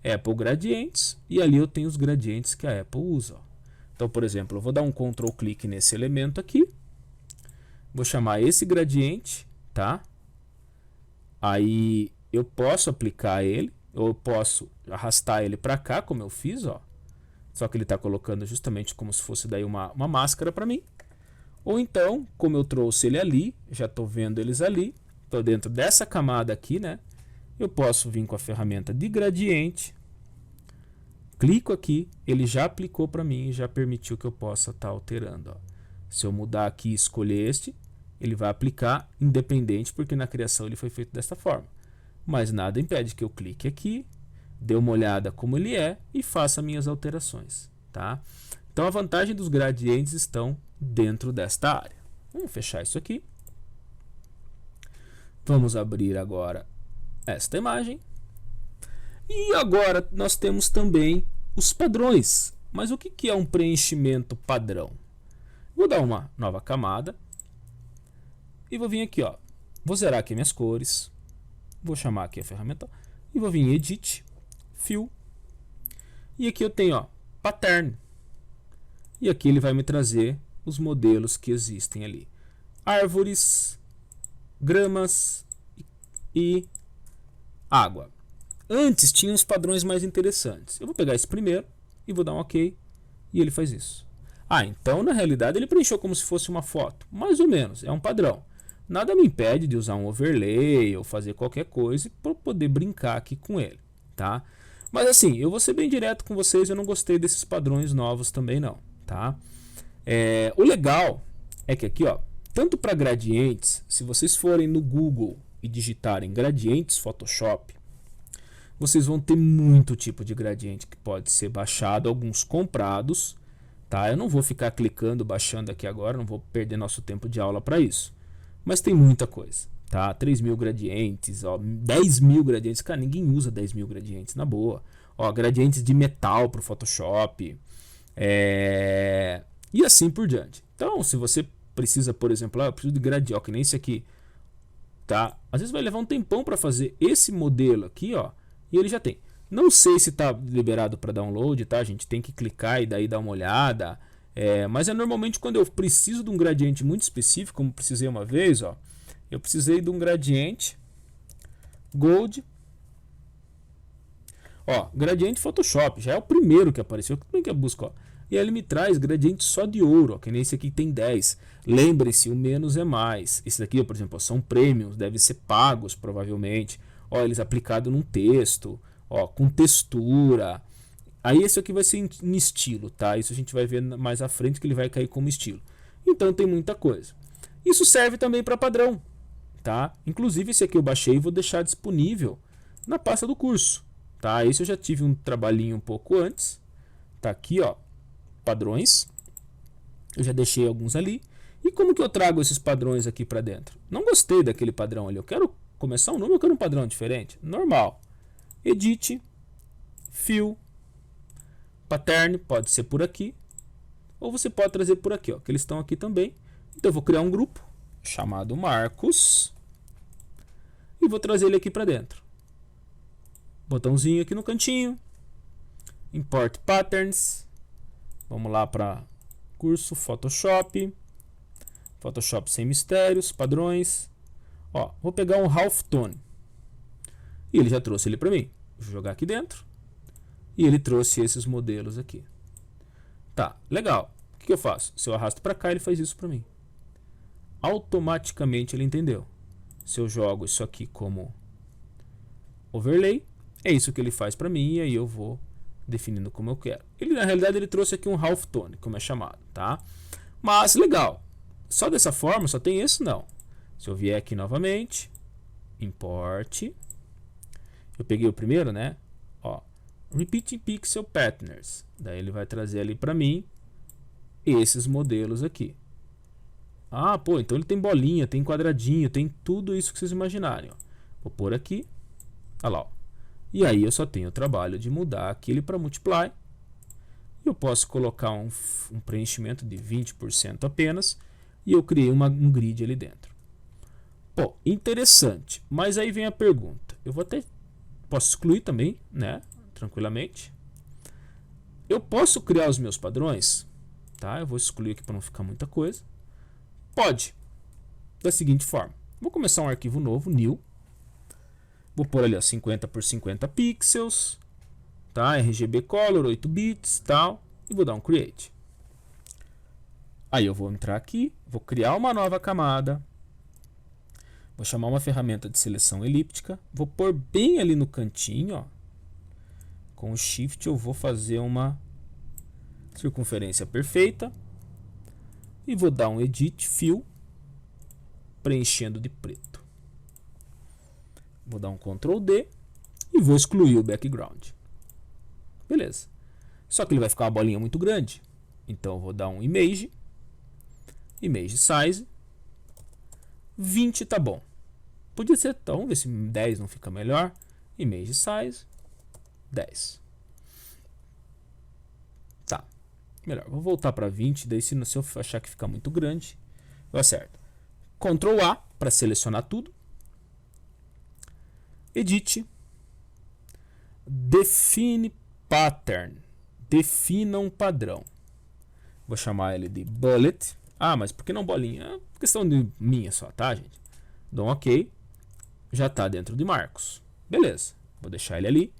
Apple Gradientes, e ali eu tenho os gradientes que a Apple usa, ó. Então, por exemplo, eu vou dar um Ctrl clique nesse elemento aqui. Vou chamar esse gradiente, tá? Aí eu posso aplicar ele, ou eu posso arrastar ele para cá, como eu fiz, ó. Só que ele está colocando justamente como se fosse daí uma máscara para mim. Ou então, como eu trouxe ele ali, já estou vendo eles ali, estou dentro dessa camada aqui, né? Eu posso vir com a ferramenta de gradiente, clico aqui, ele já aplicou para mim e já permitiu que eu possa estar alterando, ó. Se eu mudar aqui e escolher este, ele vai aplicar independente, porque na criação ele foi feito desta forma. Mas nada impede que eu clique aqui, dê uma olhada como ele é e faça minhas alterações, tá? Então a vantagem dos gradientes estão dentro desta área. Vamos fechar isso aqui. Vamos abrir agora esta imagem. E agora nós temos também os padrões. Mas o que é um preenchimento padrão? Vou dar uma nova camada. E vou vir aqui, ó. Vou zerar aqui minhas cores. Vou chamar aqui a ferramenta. E vou vir em Edit, Fill. E aqui eu tenho, ó, Pattern. E aqui ele vai me trazer os modelos que existem ali. Árvores, gramas e água. Antes tinha uns padrões mais interessantes. Eu vou pegar esse primeiro e vou dar um OK. E ele faz isso. Ah, então na realidade ele preencheu como se fosse uma foto. Mais ou menos, é um padrão. Nada me impede de usar um overlay ou fazer qualquer coisa para poder brincar aqui com ele, tá? Mas assim, eu vou ser bem direto com vocês, eu não gostei desses padrões novos também não, tá? O legal é que aqui, ó, tanto para gradientes, se vocês forem no Google e digitarem gradientes Photoshop, vocês vão ter muito tipo de gradiente que pode ser baixado, alguns comprados, tá? Eu não vou ficar clicando, baixando aqui agora, não vou perder nosso tempo de aula para isso. Mas tem muita coisa, tá? 3.000 gradientes, ó, 10.000 gradientes. Cara, ninguém usa 10.000 gradientes, na boa. Ó, gradientes de metal para o Photoshop. E assim por diante. Então, se você precisa, por exemplo, eu preciso de gradiente, ó, que nem esse aqui, tá? Às vezes vai levar um tempão para fazer esse modelo aqui, ó, e ele já tem. Não sei se está liberado para download, tá? A gente tem que clicar e daí dar uma olhada. Mas normalmente quando eu preciso de um gradiente muito específico, como precisei uma vez, ó, eu precisei de um gradiente Gold. Ó, gradiente Photoshop, já é o primeiro que apareceu. Como é que eu busco? Ó? E aí ele me traz gradiente só de ouro, ó, que nem esse aqui tem 10. Lembre-se, o menos é mais. Esse daqui, por exemplo, ó, são premiums, devem ser pagos provavelmente. Ó, eles aplicados num texto, ó, com textura. Aí esse aqui vai ser em estilo, tá? Isso a gente vai ver mais à frente que ele vai cair como estilo. Então tem muita coisa. Isso serve também para padrão, tá? Inclusive esse aqui eu baixei e vou deixar disponível na pasta do curso, tá? Esse eu já tive um trabalhinho um pouco antes. Tá aqui, ó, padrões. Eu já deixei alguns ali. E como que eu trago esses padrões aqui para dentro? Não gostei daquele padrão ali. Eu quero começar um novo, eu quero um padrão diferente. Normal. Edit, Fill, Pattern, pode ser por aqui. Ou você pode trazer por aqui, ó, que eles estão aqui também. Então eu vou criar um grupo chamado Marcos. E vou trazer ele aqui para dentro. Botãozinho aqui no cantinho. Import Patterns. Vamos lá para curso Photoshop. Photoshop sem mistérios, padrões. Ó, vou pegar um Halftone. E ele já trouxe ele para mim. Vou jogar aqui dentro. E ele trouxe esses modelos aqui. Tá, legal. O que eu faço? Se eu arrasto para cá, ele faz isso para mim. Automaticamente ele entendeu. Se eu jogo isso aqui como overlay, é isso que ele faz para mim. E aí eu vou definindo como eu quero. Ele, na realidade, ele trouxe aqui um Halftone, como é chamado, tá? Mas legal. Só dessa forma, só tem esse não. Se eu vier aqui novamente, import. Eu peguei o primeiro, né? Ó, Repeating Pixel Patterns. Daí ele vai trazer ali para mim esses modelos aqui. Ah, pô, então ele tem bolinha, tem quadradinho, tem tudo isso que vocês imaginarem. Ó. Vou pôr aqui. Olha lá, ó. E aí eu só tenho o trabalho de mudar aquele para Multiply. Eu posso colocar um preenchimento de 20% apenas. E eu criei um grid ali dentro. Pô, interessante. Mas aí vem a pergunta. Eu vou até... Posso excluir também, né? Tranquilamente. Eu posso criar os meus padrões. Tá? Eu vou excluir aqui para não ficar muita coisa. Pode. Da seguinte forma. Vou começar um arquivo novo, new. Vou pôr ali, ó, 50 por 50 pixels. Tá? RGB Color, 8 bits, tal. E vou dar um create. Aí eu vou entrar aqui, vou criar uma nova camada. Vou chamar uma ferramenta de seleção elíptica. Vou pôr bem ali no cantinho, ó. Com o Shift eu vou fazer uma circunferência perfeita. E vou dar um Edit Fill, preenchendo de preto. Vou dar um Ctrl D e vou excluir o background. Beleza. Só que ele vai ficar uma bolinha muito grande. Então eu vou dar um Image. Image Size. 20 tá bom. Podia ser, então, vamos ver se 10 não fica melhor. Image Size 10. Tá. Melhor. Vou voltar para 20. Daí se eu achar que fica muito grande, eu acerto. Ctrl A para selecionar tudo. Edit. Define Pattern. Defina um padrão. Vou chamar ele de Bullet. Ah, mas por que não bolinha? É questão de minha só, tá, gente? Dou um OK. Já está dentro de Marcos. Beleza. Vou deixar ele ali.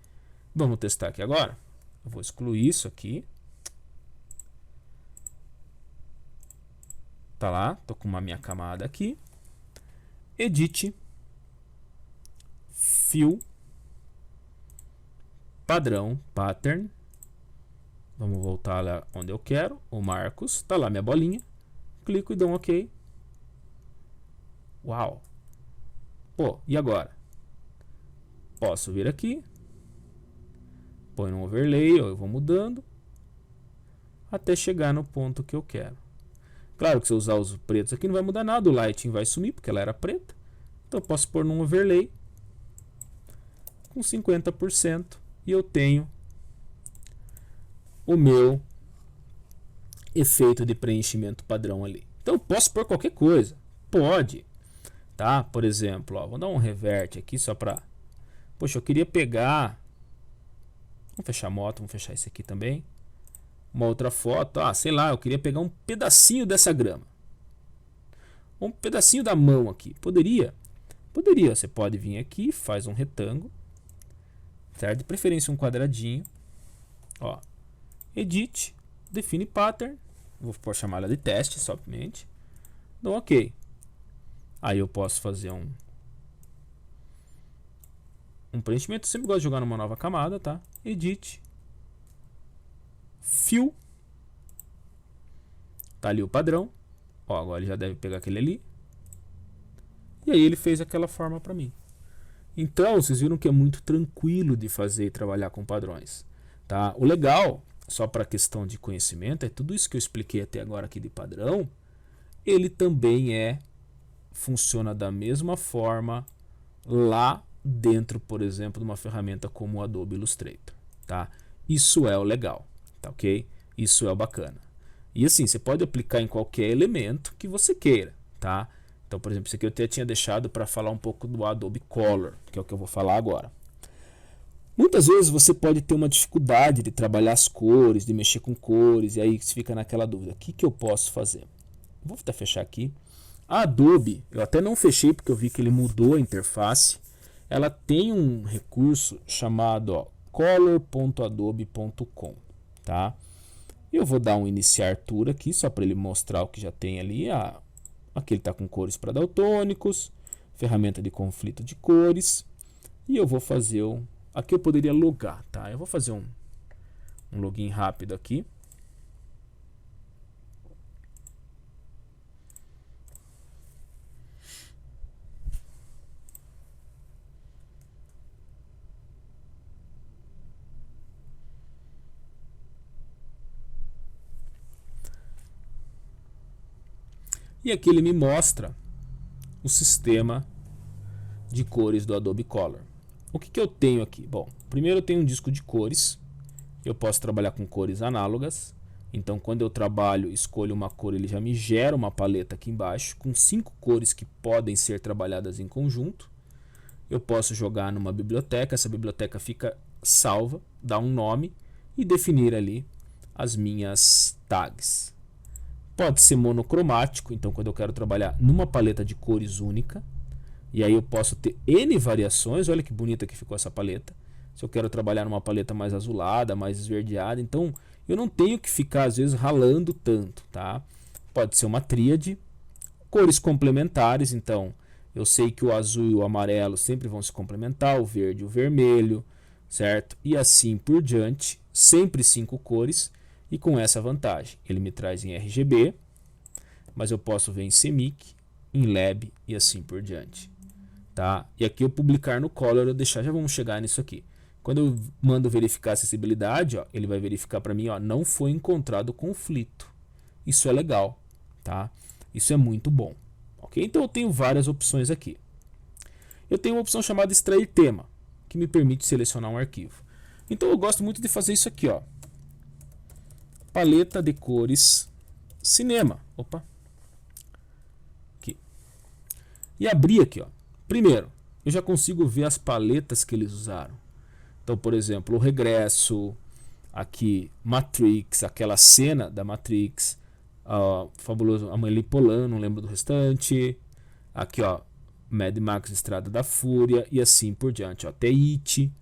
Vamos testar aqui agora. Eu vou excluir isso aqui. Tá lá. Tô com uma minha camada aqui. Edit. Fill. Padrão. Pattern. Vamos voltar lá onde eu quero. O Marcos. Tá lá minha bolinha. Clico e dou um OK. Uau. Pô, e agora? Posso vir aqui, põe no overlay, eu vou mudando até chegar no ponto que eu quero. Claro que se eu usar os pretos aqui não vai mudar nada, o lighting vai sumir porque ela era preta. Então eu posso pôr num overlay com 50% e eu tenho o meu efeito de preenchimento padrão ali. Então eu posso pôr qualquer coisa, pode, tá? Por exemplo, ó, vou dar um revert aqui só para, poxa, eu queria pegar, vamos fechar a moto, vamos fechar esse aqui também, uma outra foto, sei lá, eu queria pegar um pedacinho dessa grama, um pedacinho da mão aqui, poderia, você pode vir aqui, faz um retângulo, certo? De preferência um quadradinho, ó, edit, define pattern, vou chamar ela de teste somente, dou ok. Aí eu posso fazer um preenchimento, sempre gosto de jogar numa nova camada, tá? Edit, fill, tá ali o padrão, ó, agora ele já deve pegar aquele ali, e aí ele fez aquela forma para mim. Então vocês viram que é muito tranquilo de fazer e trabalhar com padrões, tá? O legal, só para questão de conhecimento, é tudo isso que eu expliquei até agora aqui de padrão, ele também funciona da mesma forma lá dentro, por exemplo, de uma ferramenta como o Adobe Illustrator, tá? Isso é o legal, tá ok? Isso é o bacana. E assim, você pode aplicar em qualquer elemento que você queira, tá? Então, por exemplo, isso aqui eu até tinha deixado para falar um pouco do Adobe Color, que é o que eu vou falar agora. Muitas vezes você pode ter uma dificuldade de trabalhar as cores, de mexer com cores, e aí você fica naquela dúvida, o que eu posso fazer? Vou até fechar aqui. A Adobe, eu até não fechei porque eu vi que ele mudou a interface. Ela tem um recurso chamado color.adobe.com, tá? Eu vou dar um iniciar tour aqui, só para ele mostrar o que já tem ali. Aqui ele está com cores para daltônicos, ferramenta de conflito de cores. E eu vou fazer aqui eu poderia logar, tá? Eu vou fazer um login rápido aqui. E aqui ele me mostra o sistema de cores do Adobe Color. O que eu tenho aqui? Bom, primeiro eu tenho um disco de cores. Eu posso trabalhar com cores análogas. Então, quando eu trabalho, escolho uma cor, ele já me gera uma paleta aqui embaixo com 5 cores que podem ser trabalhadas em conjunto. Eu posso jogar numa biblioteca, essa biblioteca fica salva, dá um nome e definir ali as minhas tags. Pode ser monocromático, então quando eu quero trabalhar numa paleta de cores única, e aí eu posso ter N variações, olha que bonita que ficou essa paleta. Se eu quero trabalhar numa paleta mais azulada, mais esverdeada, então eu não tenho que ficar às vezes ralando tanto, tá? Pode ser uma tríade, cores complementares, então eu sei que o azul e o amarelo sempre vão se complementar, o verde e o vermelho, certo? E assim por diante, sempre 5 cores. E com essa vantagem, ele me traz em RGB, mas eu posso ver em CMYK, em Lab e assim por diante. Tá? E aqui eu publicar no Color, eu deixar, já vamos chegar nisso aqui. Quando eu mando verificar a acessibilidade, ó, ele vai verificar para mim, ó, não foi encontrado conflito. Isso é legal, tá? Isso é muito bom. Ok? Então eu tenho várias opções aqui. Eu tenho uma opção chamada extrair tema, que me permite selecionar um arquivo. Então eu gosto muito de fazer isso aqui, ó. Paleta de cores cinema. Opa. Aqui. E abrir aqui, ó. Primeiro, eu já consigo ver as paletas que eles usaram. Então, por exemplo, o regresso, aqui Matrix, aquela cena da Matrix, fabuloso Amélie Poulain, não lembro do restante. Aqui, ó, Mad Max Estrada da Fúria e assim por diante, ó, até It.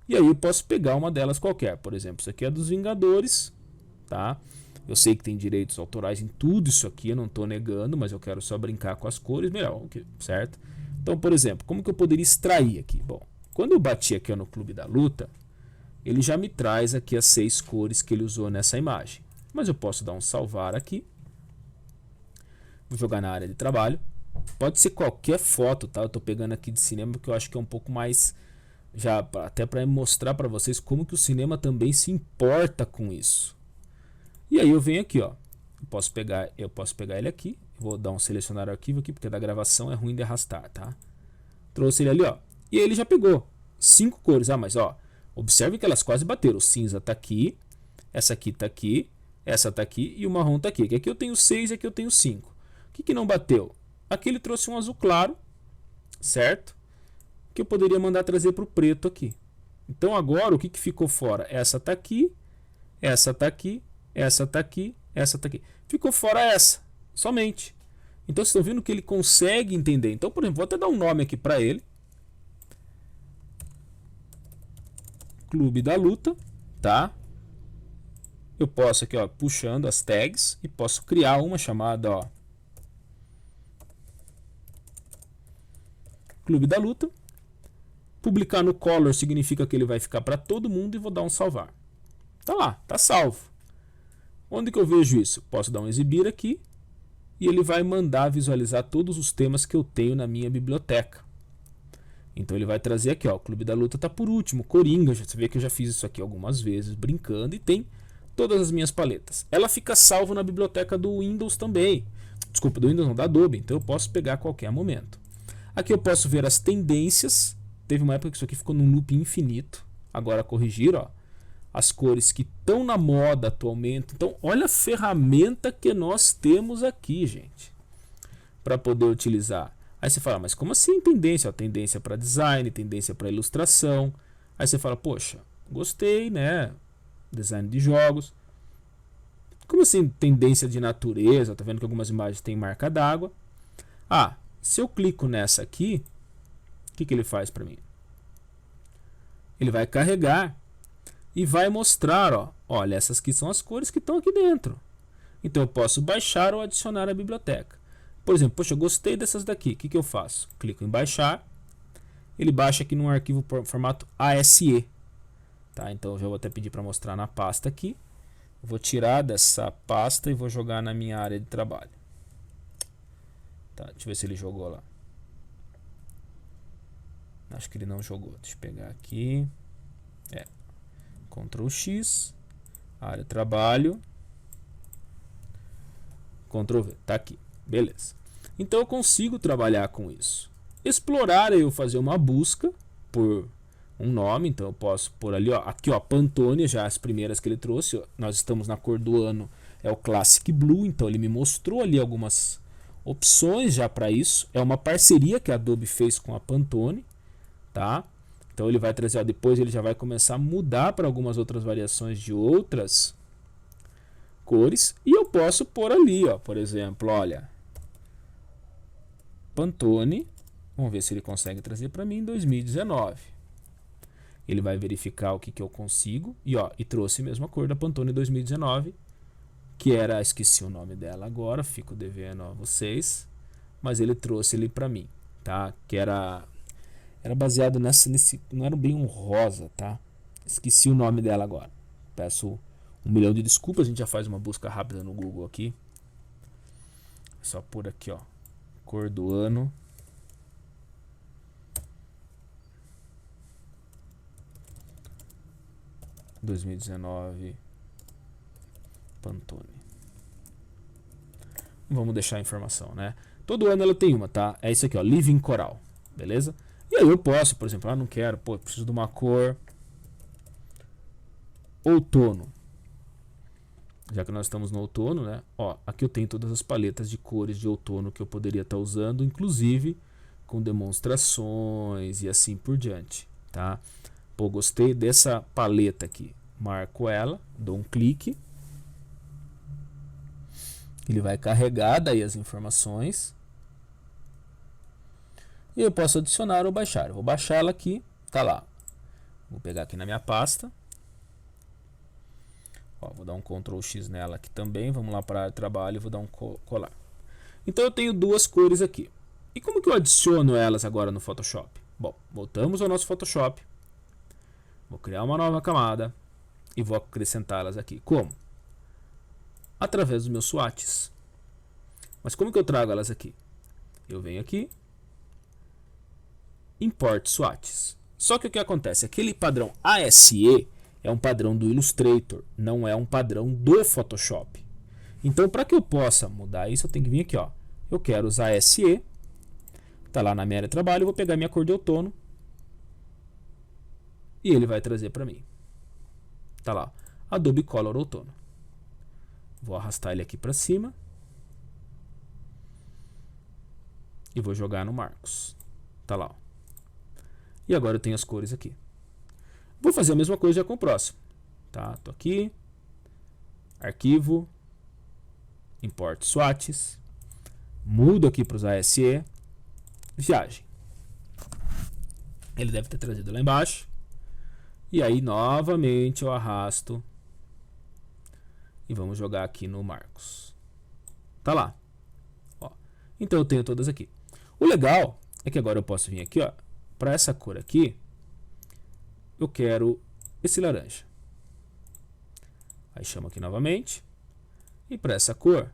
E aí eu posso pegar uma delas qualquer. Por exemplo, isso aqui é dos Vingadores. Tá? Eu sei que tem direitos autorais em tudo isso aqui, eu não estou negando, mas eu quero só brincar com as cores melhor, certo? Então, por exemplo, como que eu poderia extrair aqui? Bom, quando eu bati aqui, ó, no Clube da Luta, ele já me traz aqui as 6 cores que ele usou nessa imagem. Mas eu posso dar um salvar aqui, vou jogar na área de trabalho, Pode ser qualquer foto, tá? Eu tô pegando aqui de cinema porque eu acho que é um pouco mais já até para mostrar para vocês como que o cinema também se importa com isso. E aí eu venho aqui, ó. Eu posso pegar ele aqui, vou dar um selecionar arquivo aqui porque da gravação é ruim de arrastar, tá? Trouxe ele ali, ó. E aí ele já pegou 5 cores. Ah, mas ó, observe que elas quase bateram. O cinza tá aqui, essa aqui tá aqui, essa tá aqui e o marrom tá aqui. Que aqui eu tenho 6 e aqui eu tenho 5. O que que não bateu? Aqui ele trouxe um azul claro, certo? Que eu poderia mandar trazer para o preto aqui. Então agora o que que ficou fora? Essa tá aqui, essa tá aqui, essa tá aqui, essa tá aqui. Ficou fora essa, somente. Então vocês estão vendo que ele consegue entender. Então, por exemplo, vou até dar um nome aqui para ele. Clube da Luta, tá? Eu posso aqui, ó, puxando as tags e posso criar uma chamada, ó, Clube da Luta. Publicar no Color significa que ele vai ficar para todo mundo e vou dar um salvar. Tá lá, tá salvo. Onde que eu vejo isso? Posso dar um exibir aqui e ele vai mandar visualizar todos os temas que eu tenho na minha biblioteca. Então ele vai trazer aqui, ó, o Clube da Luta tá por último, Coringa, você vê que eu já fiz isso aqui algumas vezes, brincando, e tem todas as minhas paletas. Ela fica salvo na biblioteca do Windows também. Desculpa, do Windows não, da Adobe, então eu posso pegar a qualquer momento. Aqui eu posso ver as tendências. Teve uma época que isso aqui ficou num loop infinito. Agora corrigir, ó, as cores que estão na moda atualmente. Então, olha a ferramenta que nós temos aqui, gente, para poder utilizar. Aí você fala, mas como assim tendência? Ó, tendência para design, tendência para ilustração. Aí você fala, poxa, gostei, né? Design de jogos. Como assim tendência de natureza? Tá vendo que algumas imagens têm marca d'água. Ah, se eu clico nessa aqui, o que que ele faz para mim? Ele vai carregar e vai mostrar, ó, olha, essas aqui são as cores que estão aqui dentro. Então eu posso baixar ou adicionar à biblioteca. Por exemplo, poxa, eu gostei dessas daqui. O que que eu faço? Clico em baixar. Ele baixa aqui num arquivo por formato ASE. Tá? Então eu já vou até pedir para mostrar na pasta aqui. Vou tirar dessa pasta e vou jogar na minha área de trabalho. Tá, deixa eu ver se ele jogou lá. Acho que ele não jogou. Deixa eu pegar aqui. Ctrl X. Área de trabalho. Ctrl V. Tá aqui. Beleza. Então eu consigo trabalhar com isso. Explorar é eu fazer uma busca por um nome. Então eu posso pôr ali, ó, aqui, ó, Pantone, já as primeiras que ele trouxe. Ó, nós estamos na cor do ano, é o Classic Blue. Então ele me mostrou ali algumas opções já para isso. É uma parceria que a Adobe fez com a Pantone, tá? Então ele vai trazer, ó, depois ele já vai começar a mudar para algumas outras variações de outras cores. E eu posso pôr ali, ó, por exemplo, olha, Pantone. Vamos ver se ele consegue trazer para mim em 2019. Ele vai verificar o que que eu consigo. E, ó, e trouxe mesmo a cor da Pantone 2019. Que era, esqueci o nome dela agora, fico devendo a vocês. Mas ele trouxe ele para mim, tá? Que era baseado nesse, não era bem um rosa, tá? Esqueci o nome dela agora. Peço 1 milhão de desculpas, a gente já faz uma busca rápida no Google aqui. Só por aqui, ó, cor do ano. (2019) Pantone. Vamos deixar a informação, né? Todo ano ela tem uma, tá? É isso aqui, ó, Living Coral, beleza? E aí eu posso, por exemplo, não quero, pô, preciso de uma cor outono. Já que nós estamos no outono, né? Ó, aqui eu tenho todas as paletas de cores de outono que eu poderia estar usando, inclusive com demonstrações e assim por diante, tá? Pô, gostei dessa paleta aqui. Marco ela, dou um clique. Ele vai carregar daí as informações. E eu posso adicionar ou baixar. Eu vou baixar ela aqui, tá lá. Vou pegar aqui na minha pasta. Ó, vou dar um Ctrl X nela aqui também. Vamos lá para trabalho e vou dar um colar. Então eu tenho duas cores aqui. E como que eu adiciono elas agora no Photoshop? Bom, voltamos ao nosso Photoshop. Vou criar uma nova camada e vou acrescentá-las aqui. Como? Através dos meus swatches. Mas como que eu trago elas aqui? Eu venho aqui, Import Swatches. Só que o que acontece? Aquele padrão ASE é um padrão do Illustrator, não é um padrão do Photoshop. Então, para que eu possa mudar isso, eu tenho que vir aqui, ó. Eu quero usar ASE, tá lá na minha área de trabalho, eu vou pegar minha cor de outono e ele vai trazer para mim. Tá lá, Adobe Color Outono. Vou arrastar ele aqui para cima e vou jogar no Marcos. Tá lá, ó. E agora eu tenho as cores aqui. Vou fazer a mesma coisa já com o próximo. Tá, tô aqui, arquivo, Import Swatches, mudo aqui para os ASE, viagem. Ele deve ter trazido lá embaixo. E aí novamente eu arrasto e vamos jogar aqui no Marcos. Tá lá. Ó. Então eu tenho todas aqui. O legal é que agora eu posso vir aqui, ó, para essa cor aqui, eu quero esse laranja. Aí chamo aqui novamente. E para essa cor,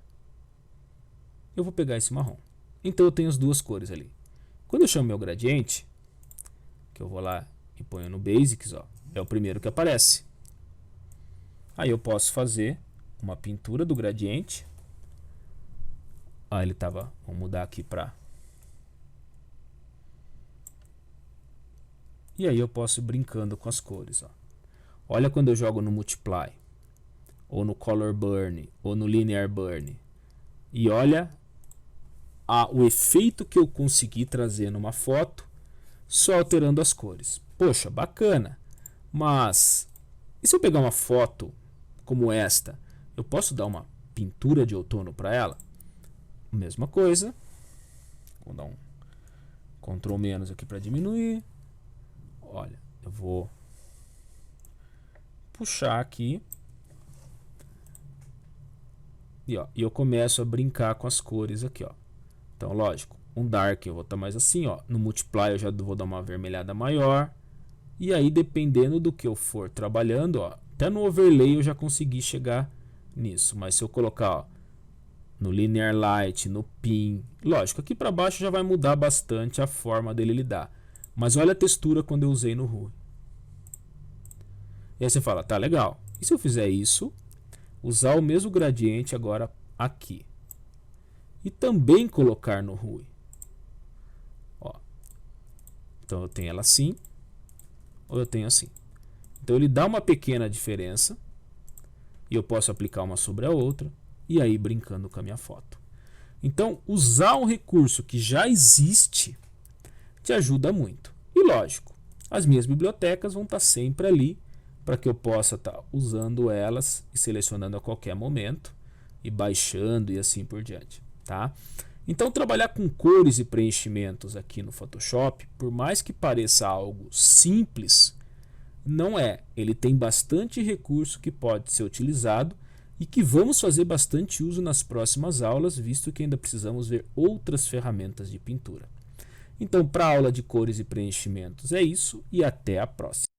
eu vou pegar esse marrom. Então eu tenho as duas cores ali. Quando eu chamo meu gradiente, que eu vou lá e ponho no Basics, ó, é o primeiro que aparece. Aí eu posso fazer uma pintura do gradiente. Ah, ele tava, vamos mudar aqui para... E aí eu posso ir brincando com as cores, ó. Olha quando eu jogo no Multiply, ou no Color Burn, ou no Linear Burn. E olha o efeito que eu consegui trazer numa foto só alterando as cores. Poxa, bacana. Mas e se eu pegar uma foto como esta, eu posso dar uma pintura de outono para ela? Mesma coisa. Vou dar um Ctrl menos aqui para diminuir. Olha, eu vou puxar aqui. E eu começo a brincar com as cores aqui, ó. Então, lógico, um dark eu vou estar mais assim, ó. No multiply eu já vou dar uma avermelhada maior. E aí, dependendo do que eu for trabalhando, ó, até no overlay eu já consegui chegar nisso. Mas se eu colocar, ó, no linear light, no pin, lógico, aqui para baixo já vai mudar bastante a forma dele lidar. Mas olha a textura quando eu usei no Rui. E aí você fala, tá legal. E se eu fizer isso, usar o mesmo gradiente agora aqui. E também colocar no Rui. Ó. Então eu tenho ela assim, ou eu tenho assim. Então ele dá uma pequena diferença. E eu posso aplicar uma sobre a outra. E aí brincando com a minha foto. Então usar um recurso que já existe te ajuda muito. E lógico, as minhas bibliotecas vão estar sempre ali para que eu possa estar usando elas e selecionando a qualquer momento e baixando e assim por diante, tá? Então trabalhar com cores e preenchimentos aqui no Photoshop, por mais que pareça algo simples, não é. Ele tem bastante recurso que pode ser utilizado e que vamos fazer bastante uso nas próximas aulas, visto que ainda precisamos ver outras ferramentas de pintura. Então, para a aula de cores e preenchimentos é isso e até a próxima.